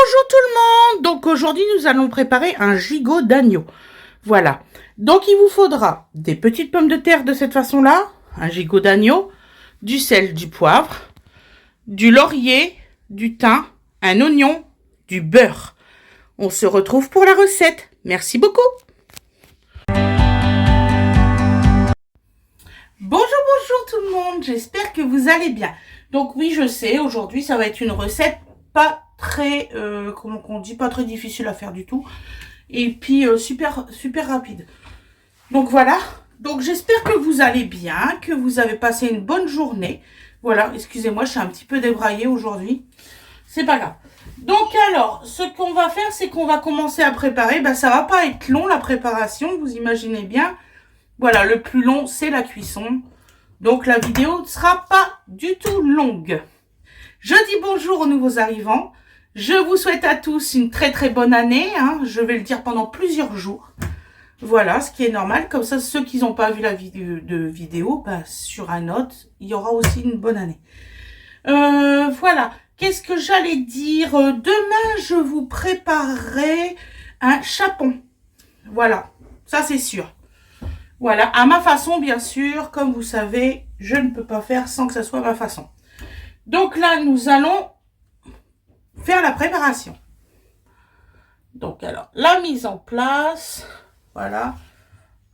Bonjour tout le monde. Donc aujourd'hui nous allons préparer un gigot d'agneau. Voilà. Donc il vous faudra des petites pommes de terre de cette façon-là, un gigot d'agneau, du sel, du poivre, du laurier, du thym, un oignon, du beurre. On se retrouve pour la recette. Merci beaucoup. Bonjour tout le monde. J'espère que vous allez bien. Donc oui, je sais, aujourd'hui ça va être une recette pas très, comment on dit, pas très difficile à faire du tout. Et puis super rapide. Donc voilà. Donc j'espère que vous allez bien, que vous avez passé une bonne journée. Voilà, excusez-moi, je suis un petit peu débraillée aujourd'hui. C'est pas grave. Donc alors, ce qu'on va faire, c'est qu'on va commencer à préparer. Ben, ça va pas être long la préparation, vous imaginez bien. Voilà, le plus long, c'est la cuisson. Donc la vidéo ne sera pas du tout longue. Je dis bonjour aux nouveaux arrivants. Je vous souhaite à tous une très bonne année. Hein. Je vais le dire pendant plusieurs jours. Voilà, ce qui est normal. Comme ça, ceux qui n'ont pas vu la vidéo, bah, sur un autre, il y aura aussi une bonne année. Voilà. Qu'est-ce que j'allais dire? Demain, je vous préparerai un chapon. Voilà, ça c'est sûr. Voilà, à ma façon, bien sûr. Comme vous savez, je ne peux pas faire sans que ça soit ma façon. Donc là, nous allons faire la préparation. Donc alors, la mise en place. Voilà.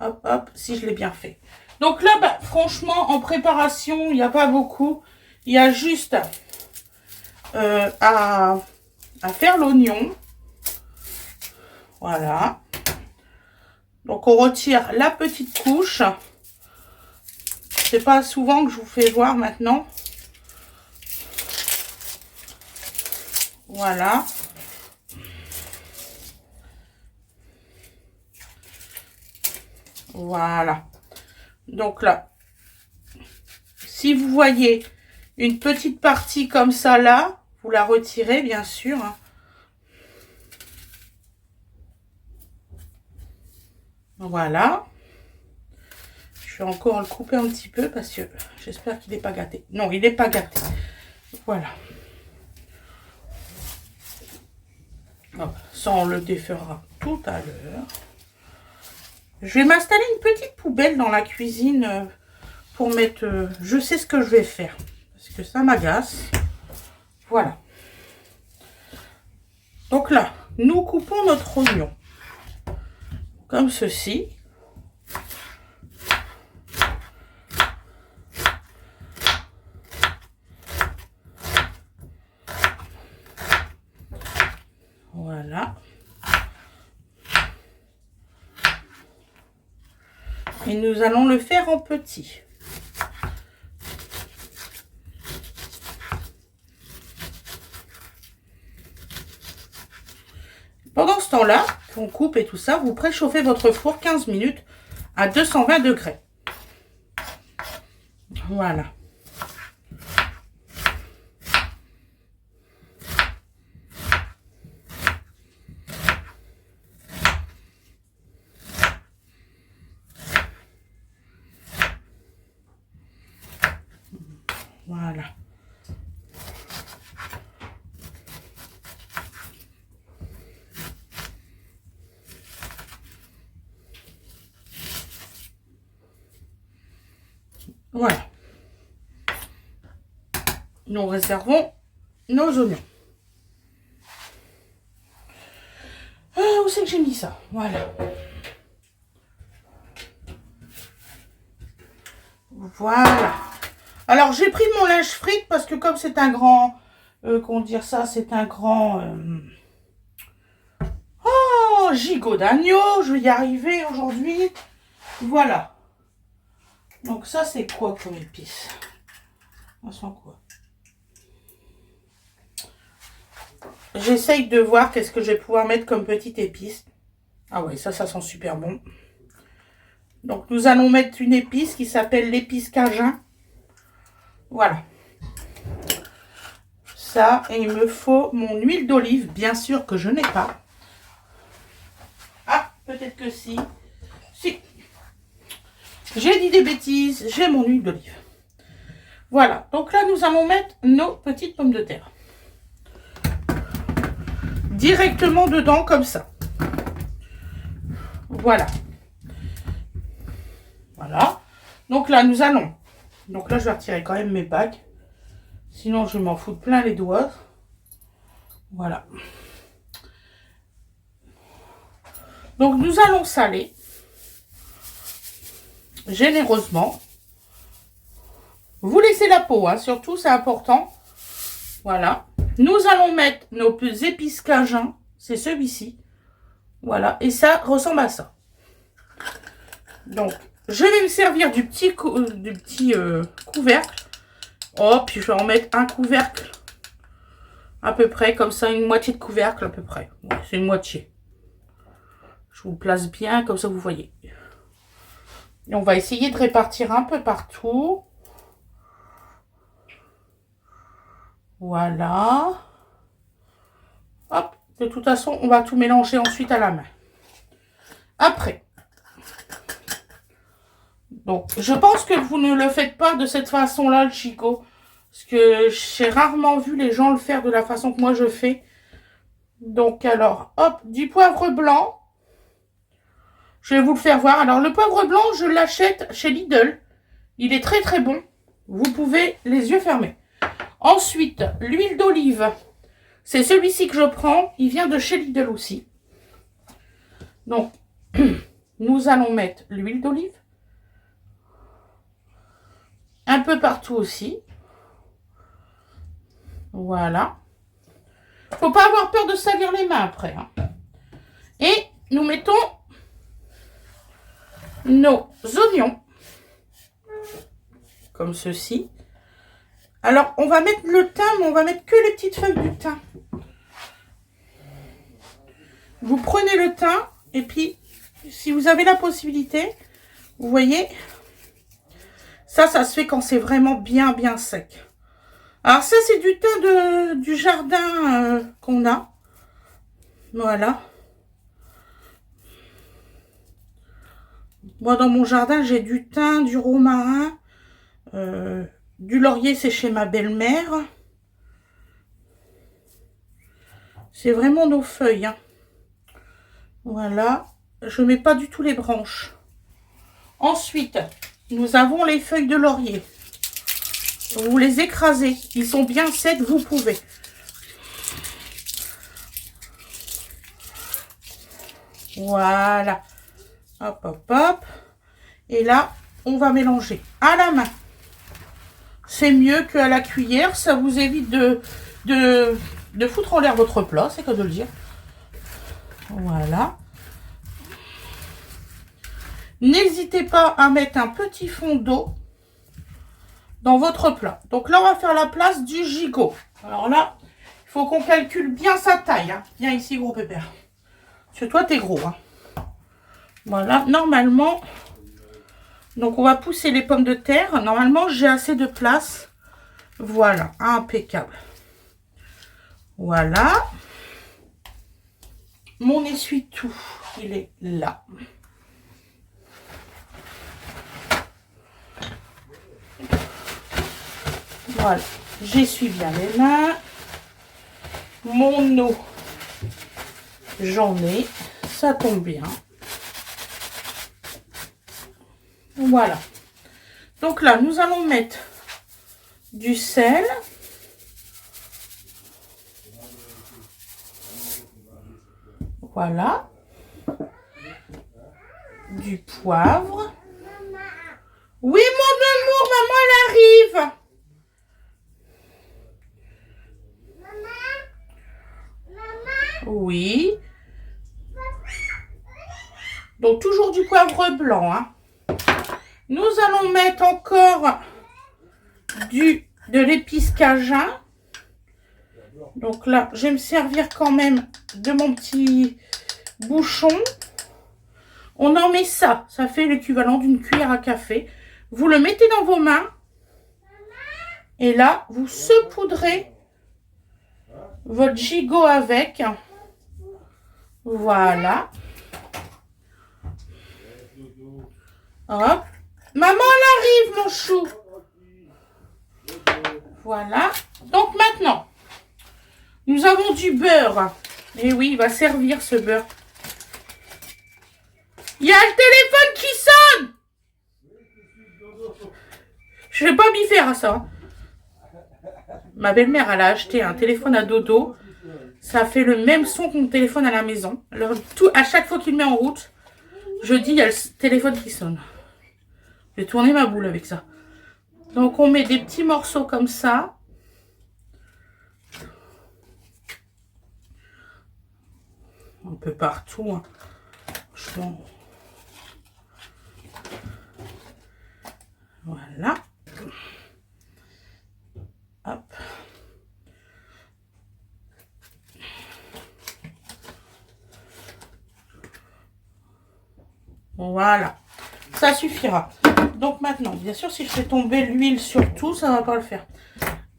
Hop, hop, si je l'ai bien fait. Donc là, bah, franchement, en préparation, il n'y a pas beaucoup. Il y a juste à faire l'oignon. Voilà. Donc on retire la petite couche. C'est pas souvent que je vous fais voir maintenant. Voilà. Voilà. Donc là, si vous voyez une petite partie comme ça là, vous la retirez bien sûr. Hein. Voilà. Je vais encore le couper un petit peu parce que j'espère qu'il n'est pas gâté. Non, il n'est pas gâté. Voilà. Hop, ça, on le défera tout à l'heure. Je vais m'installer une petite poubelle dans la cuisine pour mettre... je sais ce que je vais faire. Parce que ça m'agace. Voilà. Donc là, nous coupons notre oignon. Comme ceci. Voilà. Et nous allons le faire en petit. Pendant ce temps-là, qu'on coupe et tout ça, vous préchauffez votre four 15 minutes à 220 degrés. Voilà. Voilà. Voilà. Nous réservons nos oignons. Où c'est que j'ai mis ça? Voilà. Voilà. Alors, j'ai pris mon linge frite parce que comme c'est un grand... comment dire ça? C'est un grand... oh, gigot d'agneau. Je vais y arriver aujourd'hui. Voilà. Donc ça, c'est quoi comme épice? Ça sent quoi? J'essaye de voir qu'est-ce que je vais pouvoir mettre comme petite épice. Ah ouais, ça sent super bon. Donc nous allons mettre une épice qui s'appelle l'épice cajun. Voilà. Ça, et il me faut mon huile d'olive, bien sûr que je n'ai pas. Ah, peut-être que si. Si. J'ai dit des bêtises, j'ai mon huile d'olive. Voilà, donc là nous allons mettre nos petites pommes de terre. directement dedans comme ça. Voilà. Voilà. Donc là, nous allons... Donc là, je vais retirer quand même mes bagues. Sinon, je m'en fous plein les doigts. Voilà. Donc, nous allons saler. Généreusement. Vous laissez la peau, hein, surtout, c'est important. Voilà. Nous allons mettre nos épices cajun. C'est celui-ci. Voilà. Et ça ressemble à ça. Donc, je vais me servir du petit couvercle. Oh, puis je vais en mettre un couvercle. À peu près, comme ça, une moitié de couvercle, à peu près. Ouais, c'est une moitié. Je vous place bien, comme ça, vous voyez. Et on va essayer de répartir un peu partout. Voilà. Hop. De toute façon, on va tout mélanger ensuite à la main. Après. Donc, je pense que vous ne le faites pas de cette façon-là, le gigot. Parce que j'ai rarement vu les gens le faire de la façon que moi je fais. Donc, alors, hop, du poivre blanc. Je vais vous le faire voir. Alors, le poivre blanc, je l'achète chez Lidl. Il est très très bon. Vous pouvez les yeux fermés. Ensuite, l'huile d'olive. C'est celui-ci que je prends. Il vient de chez Lidl aussi. Donc, nous allons mettre l'huile d'olive. Un peu partout aussi. Voilà. Faut pas avoir peur de salir les mains après. Hein. Et nous mettons nos oignons. Comme ceci. Alors, on va mettre le thym, mais on va mettre que les petites feuilles du thym. Vous prenez le thym, et puis, si vous avez la possibilité, vous voyez, ça se fait quand c'est vraiment bien, bien sec. Alors, ça, c'est du thym du jardin qu'on a. Voilà. Moi, dans mon jardin, j'ai du thym, du romarin, du laurier, c'est chez ma belle-mère. C'est vraiment nos feuilles. Hein. Voilà. Je ne mets pas du tout les branches. Ensuite, nous avons les feuilles de laurier. Vous les écrasez. Ils sont bien secs, vous pouvez. Voilà. Hop, hop, hop. Et là, on va mélanger à la main. C'est mieux qu'à la cuillère. Ça vous évite de foutre en l'air votre plat, c'est que de le dire. Voilà. N'hésitez pas à mettre un petit fond d'eau dans votre plat. Donc là, on va faire la place du gigot. Alors là, il faut qu'on calcule bien sa taille. Hein. Viens ici, gros pépère. Parce que toi, t'es gros. Hein. Voilà, normalement... Donc, on va pousser les pommes de terre. Normalement, j'ai assez de place. Voilà, impeccable. Voilà. Mon essuie-tout, il est là. Voilà, j'essuie bien les mains. Mon eau, j'en ai. Ça tombe bien. Voilà. Donc là, nous allons mettre du sel. Voilà. Du poivre. Oui, mon amour, maman, elle arrive. Oui. Donc, toujours du poivre blanc. Hein. Nous allons mettre encore de l'épice cajun. Donc là, je vais me servir quand même de mon petit bouchon. On en met ça. Ça fait l'équivalent d'une cuillère à café. Vous le mettez dans vos mains. Et là, vous saupoudrez votre gigot avec. Voilà. Hop. Maman, elle arrive, mon chou. Voilà. Donc maintenant, nous avons du beurre. Et oui, il va servir ce beurre. Il y a le téléphone qui sonne. Je vais pas m'y faire à ça. Ma belle-mère, elle a acheté un téléphone à dodo. Ça fait le même son que mon téléphone à la maison. Alors, à chaque fois qu'il met en route, je dis, il y a le téléphone qui sonne. J'ai tourné ma boule avec ça. Donc, on met des petits morceaux comme ça. Un peu partout. Hein. Franchement. Voilà. Hop. Voilà. Ça suffira. Donc maintenant, bien sûr, si je fais tomber l'huile sur tout, ça ne va pas le faire.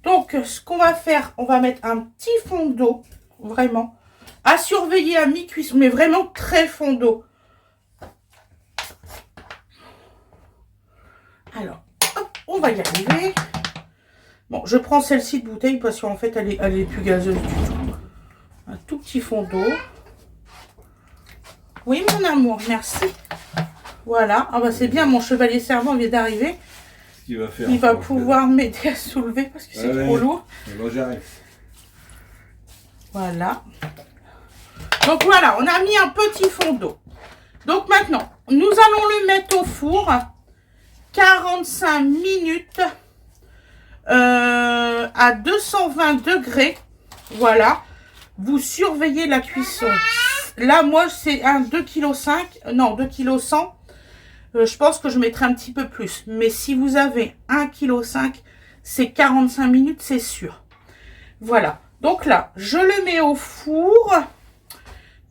Donc, ce qu'on va faire, on va mettre un petit fond d'eau. Vraiment. À surveiller à mi-cuisson, mais vraiment très fond d'eau. Alors, hop, on va y arriver. Bon, je prends celle-ci de bouteille parce qu'en fait, elle est plus gazeuse du tout. Un tout petit fond d'eau. Oui, mon amour, merci. Voilà. Ah bah c'est bien, mon chevalier servant vient d'arriver. Il va pouvoir m'aider à soulever parce que c'est trop lourd. J'arrive. Voilà. Donc voilà, on a mis un petit fond d'eau. Donc maintenant, nous allons le mettre au four 45 minutes à 220 degrés. Voilà. Vous surveillez la cuisson. Là, moi, c'est un 2,5 kg. Non, 2,1 kg. Je pense que je mettrai un petit peu plus. Mais si vous avez 1,5 kg, c'est 45 minutes, c'est sûr. Voilà. Donc là, je le mets au four.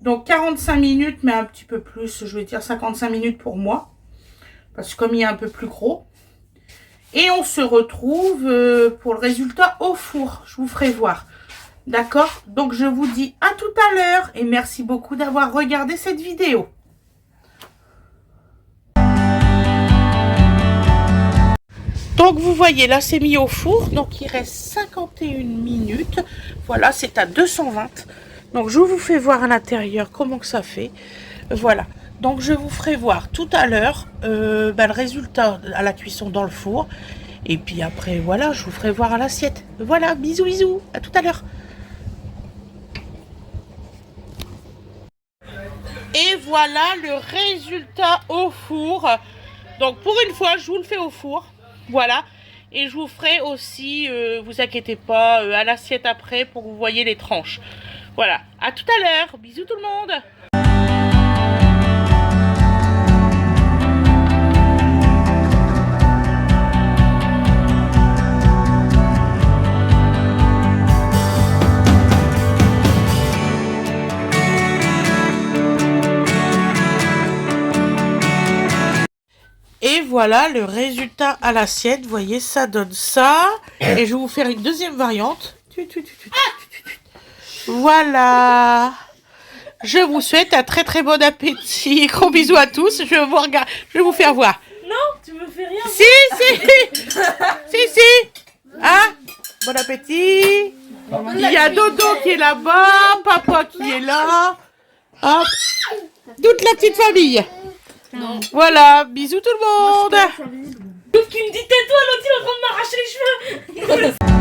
Donc 45 minutes, mais un petit peu plus. Je vais dire 55 minutes pour moi. Parce que comme il est un peu plus gros. Et on se retrouve pour le résultat au four. Je vous ferai voir. D'accord? Donc je vous dis à tout à l'heure. Et merci beaucoup d'avoir regardé cette vidéo. Donc vous voyez, là c'est mis au four, donc il reste 51 minutes. Voilà, c'est à 220. Donc je vous fais voir à l'intérieur comment que ça fait. Voilà, donc je vous ferai voir tout à l'heure le résultat à la cuisson dans le four. Et puis après, voilà, je vous ferai voir à l'assiette. Voilà, bisous, bisous, à tout à l'heure. Et voilà le résultat au four. Donc pour une fois, je vous le fais au four. Voilà. Et je vous ferai aussi, vous inquiétez pas, à l'assiette après pour que vous voyez les tranches. Voilà. À tout à l'heure. Bisous tout le monde. Et voilà le résultat à l'assiette. Vous voyez, ça donne ça. Et je vais vous faire une deuxième variante. Voilà. Je vous souhaite un très très bon appétit. Gros bisous à tous. Je vais vous faire voir. Non, tu me fais rien. Si. Hein? Bon appétit. Il y a Dodo qui est là-bas. Papa qui est là. Hop. Toute la petite famille. Non. Voilà, bisous tout le monde. L'autre qui me dit tais-toi, l'autre il est en train de m'arracher les cheveux.